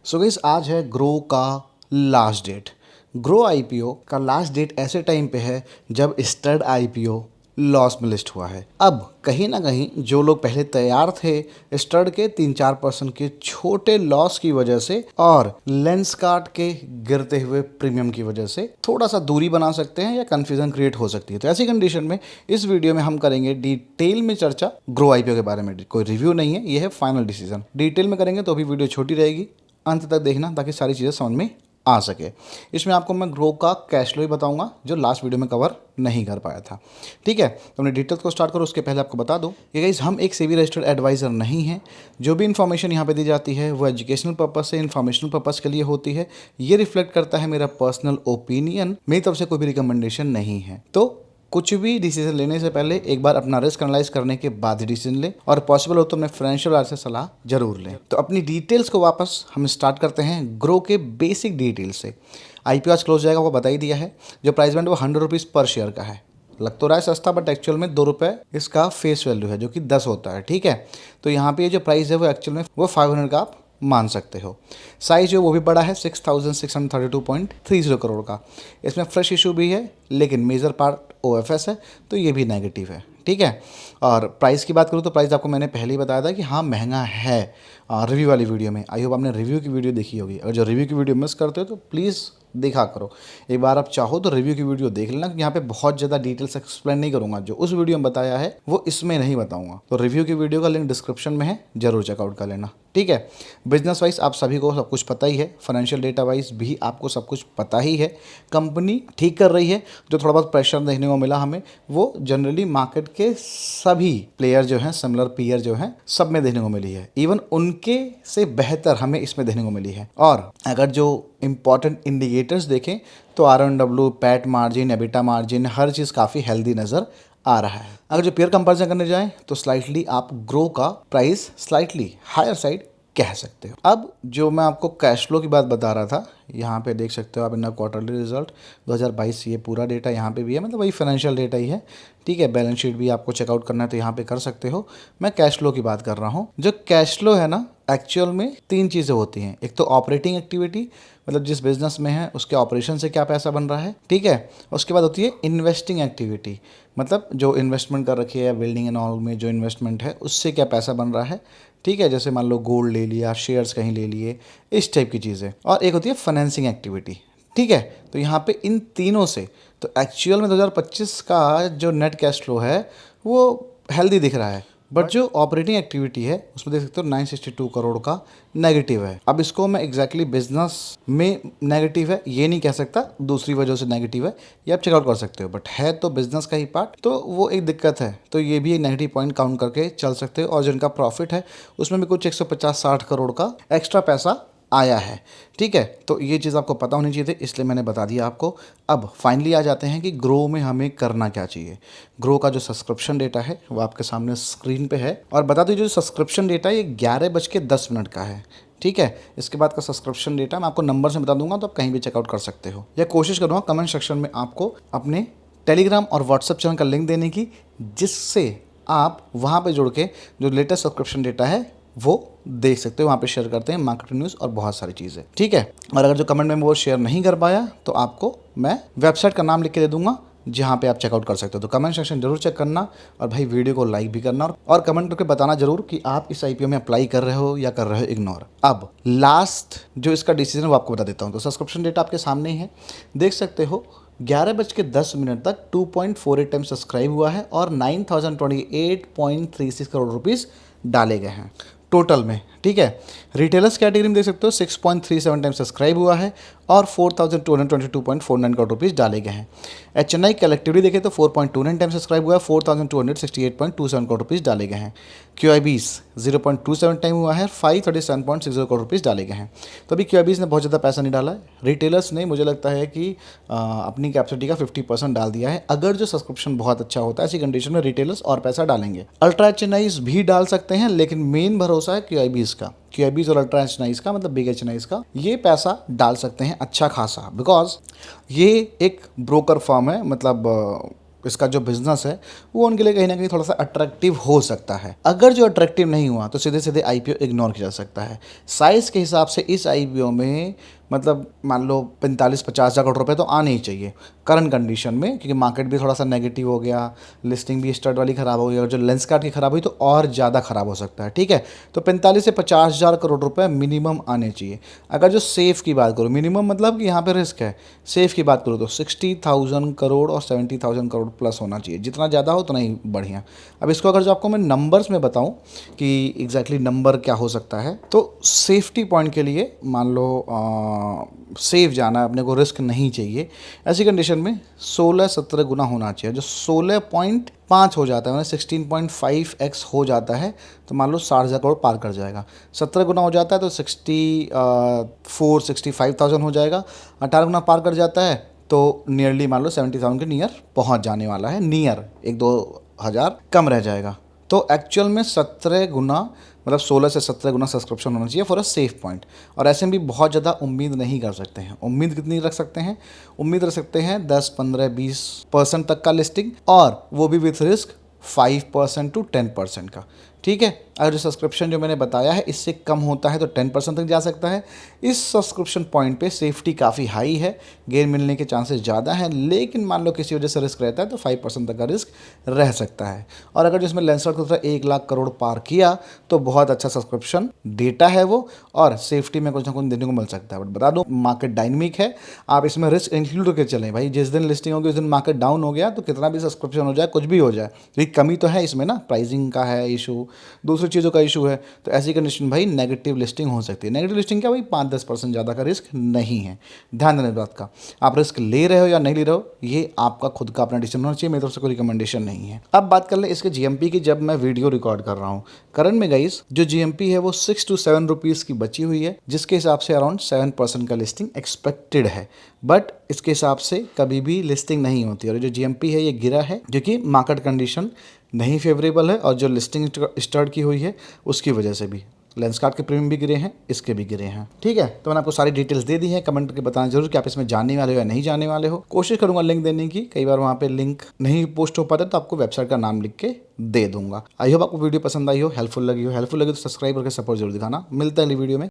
So guys आज है grow का लास्ट डेट। ग्रो आईपीओ का लास्ट डेट ऐसे टाइम पे है जब स्टड आईपीओ लॉस में लिस्ट हुआ है। अब कहीं ना कहीं जो लोग पहले तैयार थे स्टड के 3-4% के छोटे लॉस की वजह से और लेंस कार्ड के गिरते हुए प्रीमियम की वजह से थोड़ा सा दूरी बना सकते हैं या कंफ्यूजन क्रिएट हो सकती है। तो ऐसी कंडीशन में इस वीडियो में हम करेंगे डिटेल में चर्चा ग्रो आईपीओ के बारे में। कोई रिव्यू नहीं है, ये है फाइनल डिसीजन। डिटेल में करेंगे तो अभी वीडियो छोटी रहेगी, अंत तक देखना ताकि सारी चीज़ें समझ में आ सके। इसमें आपको मैं ग्रो का कैश फ्लो ही बताऊंगा जो लास्ट वीडियो में कवर नहीं कर पाया था। ठीक है, तो हमने डिटेल्स को स्टार्ट करो उसके पहले आपको बता दूं कि गाइस हम एक सेबी रजिस्टर्ड एडवाइज़र नहीं हैं। जो भी इन्फॉर्मेशन यहाँ पे दी जाती है वो एजुकेशनल पर्पज से, इन्फॉर्मेशनल पर्पज़ के लिए होती है। ये रिफ्लेक्ट करता है मेरा पर्सनल ओपिनियन, मेरी तरफ से कोई भी रिकमेंडेशन नहीं है। तो कुछ भी डिसीजन लेने से पहले एक बार अपना रिस्क एनालाइज करने के बाद ही डिसीजन लें और पॉसिबल हो तो अपने फाइनेंशियल वाले से सलाह जरूर लें। तो अपनी डिटेल्स को वापस हम स्टार्ट करते हैं ग्रो के बेसिक डिटेल्स से। आईपीओ आज क्लोज जाएगा वो बता ही दिया है। जो प्राइस बैंड वो 100 रुपीज़ पर शेयर का है। लग तो रहा है सस्ता, बट एक्चुअल में 2 रुपये इसका फेस वैल्यू है जो कि 10 होता है। ठीक है, तो यहाँ पे ये जो प्राइस है वो एक्चुअल में वो 500 का आप मान सकते हो। साइज जो वो भी बड़ा है 6632.30 करोड़ का। इसमें फ्रेश इशू भी है लेकिन मेजर पार्ट ओएफएस है तो ये भी नेगेटिव है। ठीक है, और प्राइस की बात करूँ तो प्राइस आपको मैंने पहले ही बताया था कि हाँ महंगा है। रिव्यू वाली वीडियो में आई होप आपने रिव्यू की वीडियो देखी होगी। अगर जो रिव्यू की वीडियो मिस करते हो तो प्लीज़ देखा करो। एक बार आप चाहो तो रिव्यू की वीडियो देख लेना, यहाँ पे बहुत ज़्यादा डिटेल्स एक्सप्लेन नहीं करूँगा। जो उस वीडियो में बताया है वो इसमें नहीं बताऊँगा। तो रिव्यू की वीडियो का लिंक डिस्क्रिप्शन में है, जरूर चेकआउट कर लेना। ठीक है, बिजनेस वाइज आप सभी को सब कुछ पता ही है, फाइनेंशियल डेटा वाइज भी आपको सब कुछ पता ही है। कंपनी ठीक कर रही है। जो थोड़ा बहुत प्रेशर देखने को मिला हमें वो जनरली मार्केट के सभी प्लेयर जो हैं, सिमिलर पीयर जो हैं, सब में देखने को मिली है। इवन उनके से बेहतर हमें इसमें देखने को मिली है। और अगर जो इंपॉर्टेंट इंडिकेटर्स देखें तो आर.एन.डब्ल्यू, पैट मार्जिन, एबिटा मार्जिन, हर चीज़ काफ़ी हेल्दी नज़र आ रहा है। अगर जो पेयर कंपैरिजन करने जाएं तो स्लाइटली आप ग्रो का प्राइस स्लाइटली हायर साइड कह सकते हो। अब जो मैं आपको कैश फ्लो की बात बता रहा था, यहाँ पे देख सकते हो आप इनका क्वार्टरली रिजल्ट 2022, ये पूरा डेटा यहाँ पे भी है, मतलब वही फाइनेंशियल डेटा ही है। ठीक है, बैलेंस शीट भी आपको चेकआउट करना है तो यहाँ पे कर सकते हो। मैं कैश फ्लो की बात कर रहा हूँ। जो कैश फ्लो है ना, एक्चुअल में 3 चीज़ें होती हैं। एक तो ऑपरेटिंग एक्टिविटी, मतलब जिस बिजनेस में है उसके ऑपरेशन से क्या पैसा बन रहा है। ठीक है, उसके बाद होती है इन्वेस्टिंग एक्टिविटी, मतलब जो इन्वेस्टमेंट कर रखी है बिल्डिंग एंड ऑल में जो इन्वेस्टमेंट है उससे क्या पैसा बन रहा है। ठीक है, जैसे मान लो गोल्ड ले लिया, शेयर्स कहीं ले लिए, इस टाइप की चीज़ें। और एक होती है फाइनेंसिंग एक्टिविटी। ठीक है, तो यहाँ पे इन तीनों से तो एक्चुअल में 2025 का जो नेट कैश फ्लो है वो हेल्दी दिख रहा है। बट जो ऑपरेटिंग एक्टिविटी है उसमें देख सकते हो 962 करोड़ का नेगेटिव है। अब इसको मैं एग्जैक्टली बिजनेस में नेगेटिव है ये नहीं कह सकता, दूसरी वजह से नेगेटिव है, ये आप चेकआउट कर सकते हो। बट है तो बिजनेस का ही पार्ट, तो वो एक दिक्कत है। तो ये भी एक नेगेटिव पॉइंट काउंट करके चल सकते हो। और जो इनका प्रॉफिट है उसमें भी कुछ 150-60 करोड़ का एक्स्ट्रा पैसा आया है। ठीक है, तो ये चीज़ आपको पता होनी चाहिए थी, इसलिए मैंने बता दिया आपको। अब फाइनली आ जाते हैं कि ग्रो में हमें करना क्या चाहिए। ग्रो का जो सब्सक्रिप्शन डेटा है वो आपके सामने स्क्रीन पे है। और बता दीजिए जो सब्सक्रिप्शन डेटा है ये 11:10 का है। ठीक है, इसके बाद का सब्सक्रिप्शन डेटा मैं आपको नंबर से बता दूंगा तो आप कहीं भी चेकआउट कर सकते हो, या कोशिश करूँगा कमेंट सेक्शन में आपको अपने टेलीग्राम और व्हाट्सएप चैनल का लिंक देने की, जिससे आप वहाँ पर जुड़ के जो लेटेस्ट सब्सक्रिप्शन डेटा है वो देख सकते हो। वहाँ पे शेयर करते हैं मार्केटिंग न्यूज़ और बहुत सारी चीज़ें। ठीक है, और अगर जो कमेंट में वो शेयर नहीं कर पाया तो आपको मैं वेबसाइट का नाम लिख के दे दूंगा जहाँ पे आप चेकआउट कर सकते हो। तो कमेंट सेक्शन जरूर चेक करना और भाई वीडियो को लाइक भी करना और कमेंट करके बताना जरूर कि आप इस आईपीओ में अप्लाई कर रहे हो या कर रहे हो इग्नोर। अब लास्ट जो इसका डिसीजन वो आपको बता देता हूँ। तो सब्सक्रिप्शन डेटा आपके सामने ही है, देख सकते हो 11:10 तक 2.48 टाइम सब्सक्राइब हुआ है और 9028.36 करोड़ रुपीज़ डाले गए हैं टोटल में। ठीक है, रिटेलर्स कैटेगरी में देख सकते हो 6.37 टाइम सब्सक्राइब हुआ है और 4222.49 करोड़ रुपीज़ डाले गए हैं। एचएनआई कलेक्टिवली देखें तो 4.29 टाइम सब्सक्राइब हुआ है, 4268.27 करोड़ रुपीज़ डाले गए हैं। क्यूआईबीस 0.27 टाइम हुआ है, 537.60 करोड़ रुपीज़ डाले गए हैं। तो अभी क्यूआईबीस ने बहुत ज़्यादा पैसा नहीं डाला है। रिटेलर्स ने मुझे लगता है कि अपनी कैपेसिटी का 50% डाल दिया है। अगर जो सब्सक्रिप्शन बहुत अच्छा होता है ऐसी कंडीशन में रिटेलर्स और पैसा डालेंगे। अल्ट्रा एचएनआईज भी डाल सकते हैं, लेकिन मेन भरोसा है क्यूआईबीस का। क्यूआईबीस और अल्ट्रा एचएनआईज का, मतलब बिग एचएनआईज का, ये पैसा डाल सकते हैं अच्छा खासा, बिकॉज ये एक ब्रोकर फर्म है, मतलब इसका जो बिजनेस है वो उनके लिए कहीं ना कहीं थोड़ा सा अट्रैक्टिव हो सकता है। अगर जो अट्रैक्टिव नहीं हुआ तो सीधे सीधे आईपीओ इग्नोर किया जा सकता है। साइज़ के हिसाब से इस आईपीओ में मतलब मान लो 45-50 हज़ार करोड़ रुपए तो आने ही चाहिए करंट कंडीशन में, क्योंकि मार्केट भी थोड़ा सा नेगेटिव हो गया, लिस्टिंग भी स्टार्ट वाली ख़राब हो गई, और जो लेंस कार्ड की ख़राब हुई तो और ज़्यादा ख़राब हो सकता है। ठीक है, तो 45 से 50 हज़ार करोड़ रुपए मिनिमम आने चाहिए। अगर जो सेफ की बात करूँ, मिनिमम मतलब कि यहाँ पे रिस्क है, सेफ की बात करूँ तो 60,000 करोड़ और 70,000 करोड़ प्लस होना चाहिए। जितना ज़्यादा हो उतना ही बढ़िया। अब इसको अगर जो आपको मैं नंबर्स में बताऊँ कि एग्जैक्टली नंबर क्या हो सकता है, तो सेफ्टी पॉइंट के लिए मान लो सेफ जाना है, अपने को रिस्क नहीं चाहिए, ऐसी कंडीशन में 16-17 गुना होना चाहिए। जो 16.5 हो जाता है, मतलब 16.5x हो जाता है, तो मान लो 60,000 करोड़ पार कर जाएगा। 17 गुना हो जाता है तो 65,000 हो जाएगा। 18 गुना पार कर जाता है तो नियरली मान लो 70,000 के नियर पहुंच जाने वाला है। नियर 1-2 हज़ार कम रह जाएगा। तो एक्चुअल में 17 गुना मतलब 16 से 17 गुना सब्सक्रिप्शन होना चाहिए फॉर अ सेफ पॉइंट। और ऐसे में भी बहुत ज़्यादा उम्मीद नहीं कर सकते हैं। उम्मीद कितनी रख सकते हैं? उम्मीद रख सकते हैं 10-15-20% तक का लिस्टिंग, और वो भी विथ रिस्क 5% to 10% का। ठीक है, अगर जो सब्सक्रिप्शन जो मैंने बताया है इससे कम होता है तो 10% तक जा सकता है। इस सब्सक्रिप्शन पॉइंट पे सेफ्टी काफ़ी हाई है, गेन मिलने के चांसेस ज़्यादा हैं, लेकिन मान लो किसी वजह से रिस्क रहता है तो 5% तक का रिस्क रह सकता है। और अगर जिसमें लेंसकार्ड को 1 लाख करोड़ पार किया तो बहुत अच्छा सब्सक्रिप्शन डेटा है वो, और सेफ्टी में कुछ ना कुछ देने को मिल सकता है। बट बता दो मार्केट डायनेमिक है, आप इसमें रिस्क इंक्लूड करके चलें भाई। जिस दिन लिस्टिंग होगी उस दिन मार्केट डाउन हो गया तो कितना भी सब्सक्रिप्शन हो जाए, कुछ भी हो जाए, क्योंकि कमी तो है इसमें ना, प्राइसिंग का है इशू, दूसरी चीज़ों का इशू है, तो ऐसी कंडीशन भाई नेगेटिव लिस्टिंग हो सकती है। नेगेटिव लिस्टिंग क्या भाई, 5-10% ज़्यादा का रिस्क नहीं है। ध्यान देने इस बात का, आप रिस्क ले रहे हो या नहीं ले रहे हो ये आपका खुद का अपना डिसीजन होना चाहिए, मेरी तरफ से कोई रिकमेंडेशन नहीं है। अब बात कर ले इसके जीएमपी की। जब मैं वीडियो रिकॉर्ड कर रहा हूँ करंट में गाइस, जो जीएमपी है वो 6 to 7 रुपीज़ की बची हुई है, जिसके हिसाब से अराउंड 7% का लिस्टिंग एक्सपेक्टेड है। बट इसके हिसाब से कभी भी लिस्टिंग नहीं होती, और जो जीएमपी है ये गिरा है क्योंकि मार्केट कंडीशन नहीं फेवरेबल है, और जो लिस्टिंग स्टार्ट की हुई है उसकी वजह से भी लेंसकार्ड के प्रीमियम भी गिरे हैं, इसके भी गिरे हैं। ठीक है, तो मैंने आपको सारी डिटेल्स दे दी है। कमेंट करके बताना जरूर कि आप इसमें जानने वाले हो या नहीं जानने वाले हो। कोशिश करूंगा लिंक देने की, कई बार वहाँ पे लिंक नहीं पोस्ट हो पाता तो आपको वेबसाइट का नाम लिख के दे दूंगा। आई होप आपको वीडियो पसंद आई हो, हेल्पफुल लगी हो। हेल्पफुल लगी तो सब्सक्राइब करके सपोर्ट जरूर दिखाना। मिलता है अगली वीडियो में।